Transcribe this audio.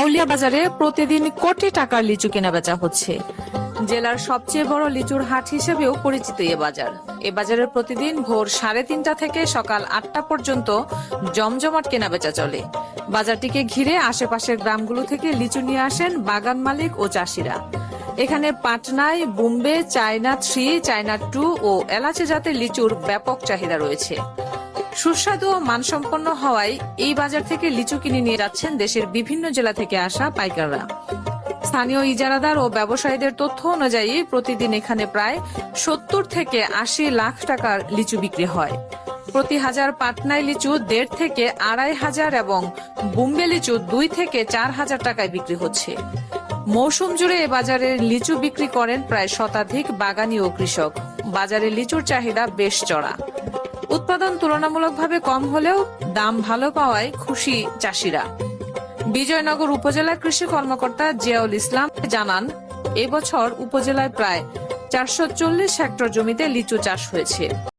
আউলিয়া বাজারে প্রতিদিন কোটি টাকার লিচু কেনাবেচা হচ্ছে। জেলার সবচেয়ে বড় লিচুর হাট হিসেবেও পরিচিত এ বাজার। এ বাজারে প্রতিদিন ভোর 3:30 থেকে সকাল 8টা পর্যন্ত জমজমাট কেনাবেচা চলে। বাজারটিকে ঘিরে আশেপাশের গ্রামগুলো থেকে লিচু নিয়ে আসেন বাগান মালিক ও চাষিরা। এখানে পাটনায়, বোম্বে, চায়না 3, চায়না 2 ও এলাচি জাতের লিচুর ব্যাপক চাহিদা রয়েছে। সুস্বাদু ও মানসম্পন্ন হওয়ায় এই বাজার থেকে লিচু কিনে নিয়ে যাচ্ছেন দেশের বিভিন্ন জেলা থেকে আসা পাইকাররা। স্থানীয় ইজারাদার ও ব্যবসায়ীদের তথ্য অনুযায়ী প্রতিদিন এখানে প্রায় 70 থেকে 80 লাখ টাকার লিচু বিক্রি হয়। প্রতি হাজার পাটনায় লিচু 1.5 থেকে 2.5 এবং বোম্বে লিচু 2 থেকে 4 হাজার টাকায় বিক্রি হচ্ছে। মৌসুম জুড়ে এ বাজারের লিচু বিক্রি করেন প্রায় শতাধিক বাগানী ও কৃষক। বাজারে লিচুর চাহিদা বেশ চড়া। উৎপাদন তুলনামূলকভাবে কম হলেও দাম ভালো পাওয়ায় খুশি চাষিরা। বিজয়নগর উপজেলা কৃষি কর্মকর্তা জিয়াউল ইসলাম জানান, এবছর উপজেলায় প্রায় 440 হেক্টর জমিতে লিচু চাষ হয়েছে।